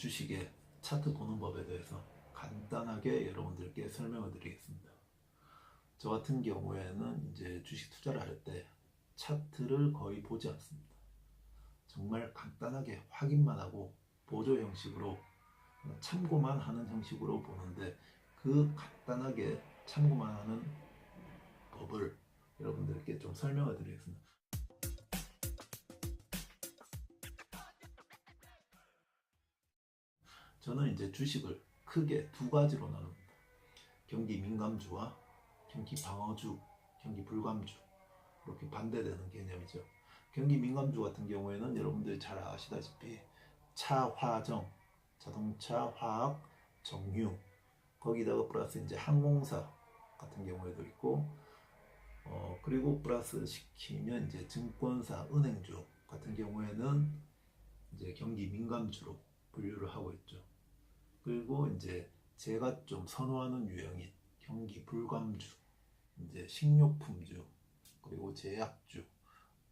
주식의 차트 보는 법에 대해서 간단하게 여러분들께 설명을 드리겠습니다. 저 같은 경우에는 이제 주식 투자를 할 때 차트를 거의 보지 않습니다. 정말 간단하게 확인만 하고 보조 형식으로 참고만 하는 형식으로 보는데, 그 간단하게 참고만 하는 법을 여러분들께 좀 설명을 드리겠습니다. 저는 이제 주식을 크게 두 가지로 나눕니다. 경기 민감주와 경기 방어주, 경기 불감주, 이렇게 반대되는 개념이죠. 경기 민감주 같은 경우에는 여러분들 잘 아시다시피 차, 화정, 자동차, 화학, 정유, 거기다가 플러스 이제 항공사 같은 경우에도 있고, 그리고 플러스 시키면 이제 증권사, 은행주 같은 경우에는 이제 경기 민감주로 분류를 하고 있죠. 그리고 이제 제가 좀 선호하는 유형인 경기 불감주, 이제 식료품주, 그리고 제약주,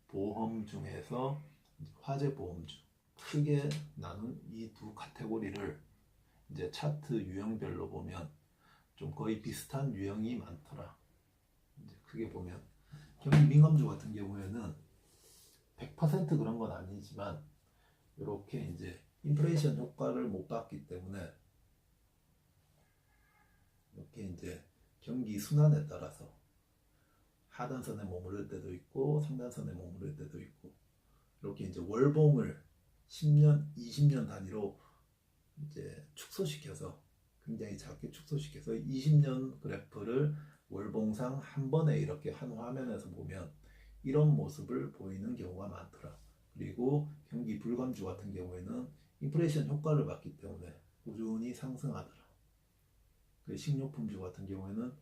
보험 중에서 화재 보험주, 크게 나눈 이 두 카테고리를 이제 차트 유형별로 보면 좀 거의 비슷한 유형이 많더라. 이제 크게 보면 경기 민감주 같은 경우에는 100% 그런 건 아니지만, 이렇게 이제 인플레이션 효과를 못 받기 때문에 이렇게 이제 경기 순환에 따라서 하단선에 머무를 때도 있고 상단선에 머무를 때도 있고, 이렇게 이제 월봉을 10년, 20년 단위로 이제 축소시켜서, 굉장히 작게 축소시켜서 20년 그래프를 월봉상 한 번에 이렇게 한 화면에서 보면 이런 모습을 보이는 경우가 많더라. 그리고 경기 불감주 같은 경우에는 인플레이션 효과를 받기 때문에 꾸준히 상승하더라. 그 식료품주 같은 경우에는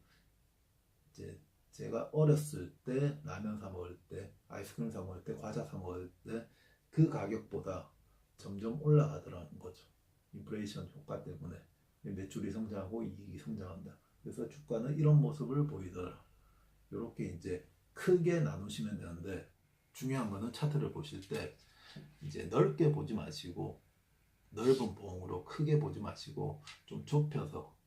이제 제가 어렸을 때 라면 사 먹을 때, 아이스크림 사 먹을 때, 과자 사 먹을 때 그 가격보다 점점 올라가더라는 거죠. 인플레이션 효과 때문에 매출이 성장하고 이익이 성장한다. 그래서 주가는 이런 모습을 보이더라. 이렇게 이제 크게 나누시면 되는데, 중요한 거는 차트를 보실 때 이제 넓게 보지 마시고, 넓은 봉으로 크게 보지 마시고 좀 좁혀서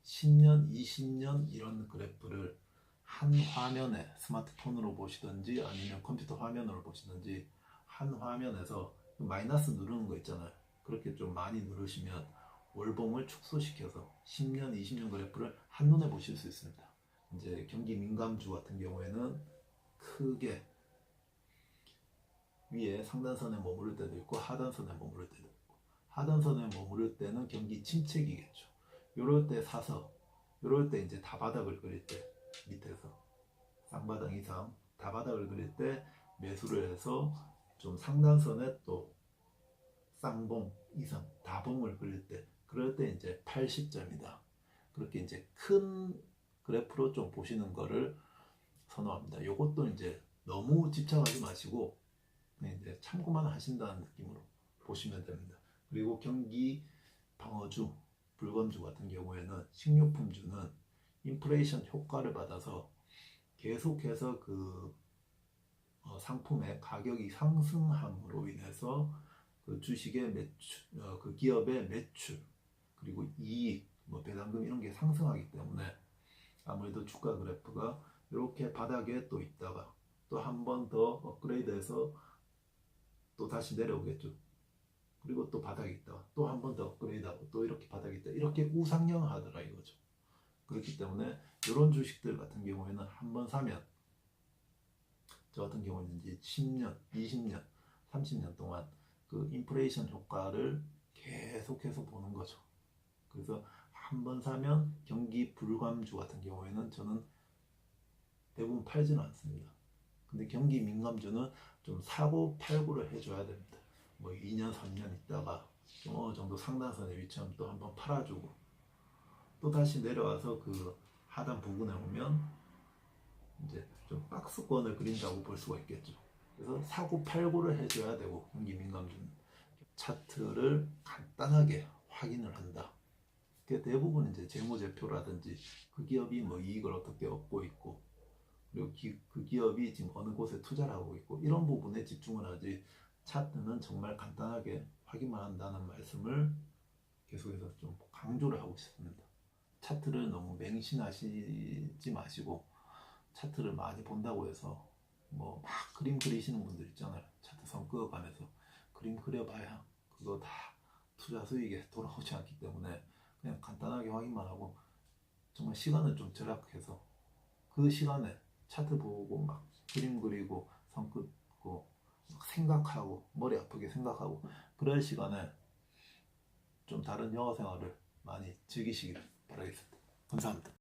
10년, 20년 이런 그래프를 한 화면에 스마트폰으로 보시든지 아니면 컴퓨터 화면으로 보시든지, 한 화면에서 마이너스 누르는 거 있잖아요. 그렇게 좀 많이 누르시면 월봉을 축소시켜서 10년, 20년 그래프를 한눈에 보실 수 있습니다. 이제 경기 민감주 같은 경우에는 크게 위에 상단선에 머무를 때도 있고 하단선에 머무를 때도 있고, 하단선에 머무를 때는 경기 침체기겠죠. 요럴 때 사서, 요럴 때 이제 다바닥을 그릴 때 밑에서 쌍바닥 이상 다바닥을 그릴 때 매수를 해서 좀 상단선에 또 쌍봉 이상 다봉을 그릴 때, 그럴 때 이제 80점이다. 그렇게 이제 큰 그래프로 좀 보시는 거를 선호합니다. 요것도 이제 너무 집착하지 마시고 이제 참고만 하신다는 느낌으로 보시면 됩니다. 그리고 경기 방어주, 불감주 같은 경우에는 식료품주는 인플레이션 효과를 받아서 계속해서 그 상품의 가격이 상승함으로 인해서 그 주식의 매출, 그 기업의 매출, 그리고 이익, 뭐 배당금 이런 게 상승하기 때문에 아무래도 주가 그래프가 이렇게 바닥에 또 있다가 또 한 번 더 업그레이드해서 또 다시 내려오겠죠. 그리고 또 바닥에 있다가 또 한 번 더 업그레이드하고 또 이렇게 바닥에 있다, 이렇게 우상향하더라 이거죠. 그렇기 때문에 이런 주식들 같은 경우에는 한 번 사면, 저 같은 경우는 이제 10년, 20년, 30년 동안 그 인플레이션 효과를 계속해서 보는 거죠. 그래서 한 번 사면 경기 불감주 같은 경우에는 저는 대부분 팔지는 않습니다. 근데 경기 민감주는 좀 사고 팔고를 해줘야 됩니다. 뭐 2년, 3년 있다가 좀 어느 정도 상단선에 위치하면 또 한번 팔아주고, 또 다시 내려와서 그 하단 부근에 오면 이제 좀 박스권을 그린다고 볼 수가 있겠죠. 그래서 사고 팔고를 해줘야 되고, 경기 민감주는 차트를 간단하게 확인을 한다. 대부분 이제 재무제표라든지 그 기업이 뭐 이익을 어떻게 얻고 있고, 그리고 그 기업이 지금 어느 곳에 투자를 하고 있고, 이런 부분에 집중을 하지, 차트는 정말 간단하게 확인만 한다는 말씀을 계속해서 좀 강조를 하고 싶습니다. 차트를 너무 맹신하시지 마시고, 차트를 많이 본다고 해서 뭐 막 그림 그리시는 분들 있잖아요. 차트 선 그어가면서 그림 그려봐야 그거 다 투자 수익에 돌아오지 않기 때문에 그냥 간단하게 확인만 하고, 정말 시간을 좀 절약해서 그 시간에 차트 보고 막 그림 그리고 선 긋고 막 생각하고 머리 아프게 생각하고 그럴 시간에 좀 다른 영어 생활을 많이 즐기시길 바라겠습니다. 감사합니다.